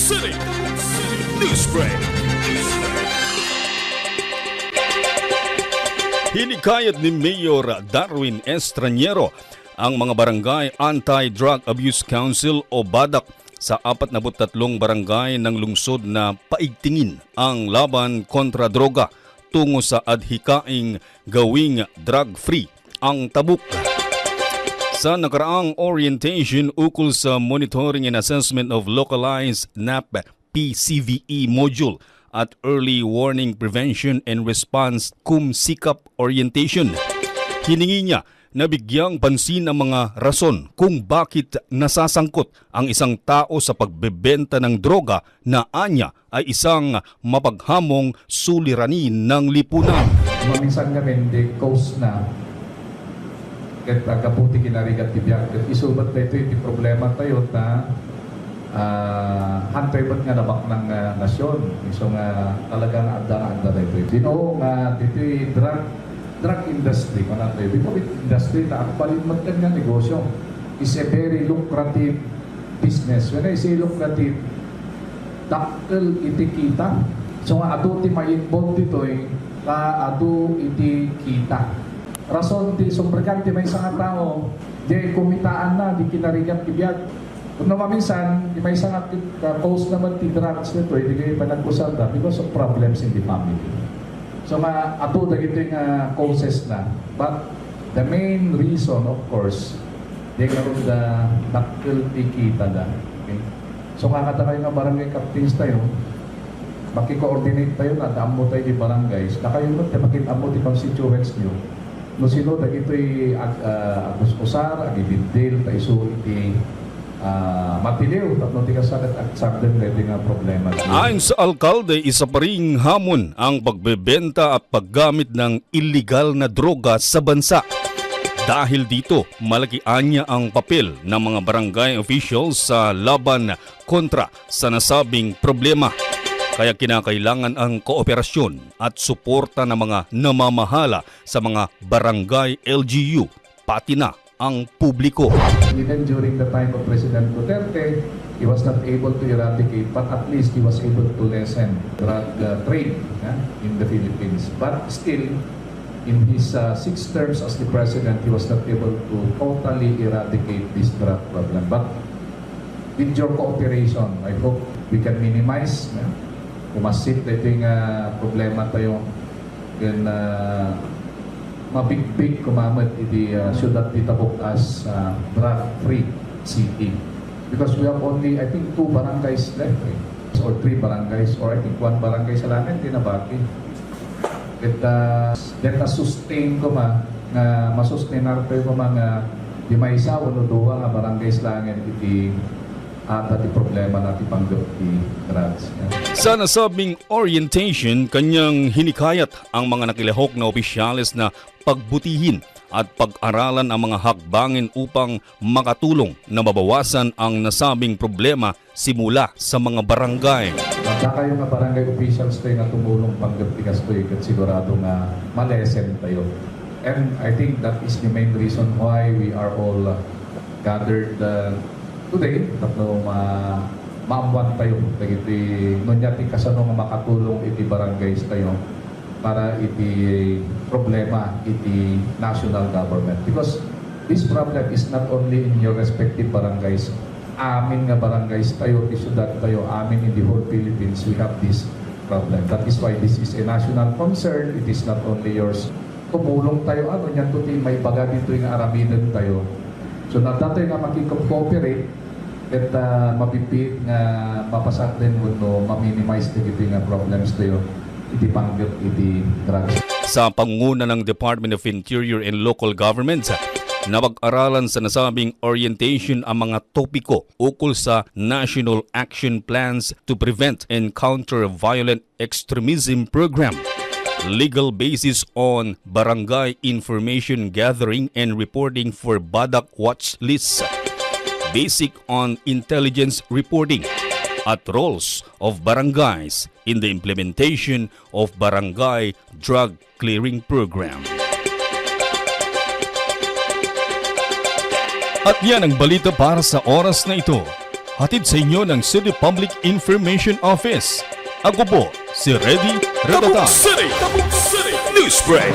City Newsbreak. Hinikayat ni Mayor Darwin Estraniero ang mga barangay Anti-Drug Abuse Council o BADAC sa 43 barangay ng lungsod na paigtingin ang laban kontra droga tungo sa adhikaing gawing drug-free ang tabuk. Sa nakaraang orientation ukol sa monitoring and assessment of localized NAP PCVE module at Early Warning Prevention and Response CUM-SICAP orientation, hiningi niya na bigyang pansin ang mga rason kung bakit nasasangkot ang isang tao sa pagbebenta ng droga na anya ay isang mapaghamong suliranin ng lipunan. Maminsan kami hindi cause na ket kaputi kinarigat tibyak ket isubat na ito yung problema tayo na hantay ba't nga nabak ng nasyon. So nga talagang anda na ito. Dino nga dito yung drug industry, because industry na akbalin mo nga negosyo is a very lucrative business. When I say lucrative, dakkel iti kita. So nga ato ti ma-involve dito ado iti kita. Rason ti sumberkan ti may isang tao, di kumitaan na, di kinarigat kibiyag. Kung namaminsan, di may isang cause naman ti drugs nito, hindi kayo panag-usap na because of problems in the family. So ato dagito yung causes na. But the main reason, of course, di karoon da dakkel ti kita da. Okay? So kakata kayo nga barangay captains tayo, makiko-coordinate tayo na daamo tayo di barangays, na kayo nun, makitamo ti constituents nyo. No sino dagito'y aguskusar, agibindil, taiso iti matiliw, tapno ti kasagat at sagdan pwede nga problema. Ayon sa alkalde, isa pa ring hamon ang pagbebenta at paggamit ng illegal na droga sa bansa. Dahil dito, malaki anya ang papel ng mga barangay officials sa laban kontra sa nasabing problema. Kaya kinakailangan ang kooperasyon at suporta ng mga namamahala sa mga barangay LGU, pati na ang publiko. Even during the time of President Duterte, he was not able to eradicate, but at least he was able to lessen drug trade in the Philippines. But still, in his 6 terms as the president, he was not able to totally eradicate this drug problem. But with your cooperation, I hope we can minimize kumasit na ito yung problema tayo and mabig-big kumamit iti syudad titabok as drug-free city. Because we have only, I think, 2 barangays left, or 3 barangays, or I think 1 barangay sa langit, tinabaki. Let us sustain ko nga masustain natin ko mga di may isa o duwa nga barangay sa langit iti dati problema natin panggap di drugs. Sa nasabing orientation, kanyang hinikayat ang mga nakilahok na opisyales na pagbutihin at pag-aralan ang mga hakbangin upang makatulong na mabawasan ang nasabing problema simula sa mga barangay. Nata kayo nga barangay officials tayo nga tumulong panggap tigas tayo at sigurado nga malesen tayo. And I think that is the main reason why we are all gathered today, tapno maamwan tayo iti nunyati kasano nga makatulong iti barangays tayo para iti problema iti national government. Because this problem is not only in your respective barangays. Amin nga barangays tayo, iti syudad tayo, amin in the whole Philippines, we have this problem. That is why this is a national concern. It is not only yours. Tumulong tayo, yan tuti may baga dito yung aramidan tayo. So natatoy nga makikooperate at mapipit nga mapasat din mo ma-minimize na ito nga problems tayo iti panggap iti drugs. Sa pangunguna ng Department of Interior and Local Governments, napag-aralan sa nasabing orientation ang mga topiko ukol sa National Action Plans to Prevent and Counter Violent Extremism Program, legal basis on barangay information gathering and reporting for BADAC watch lists, basic on intelligence reporting, at roles of barangays in the implementation of Barangay Drug Clearing Program. At yan ang balita para sa oras na ito. hatid sa inyo ng City Public Information Office. Ako po, si Reddy Ratatan. Tabuk City News Break.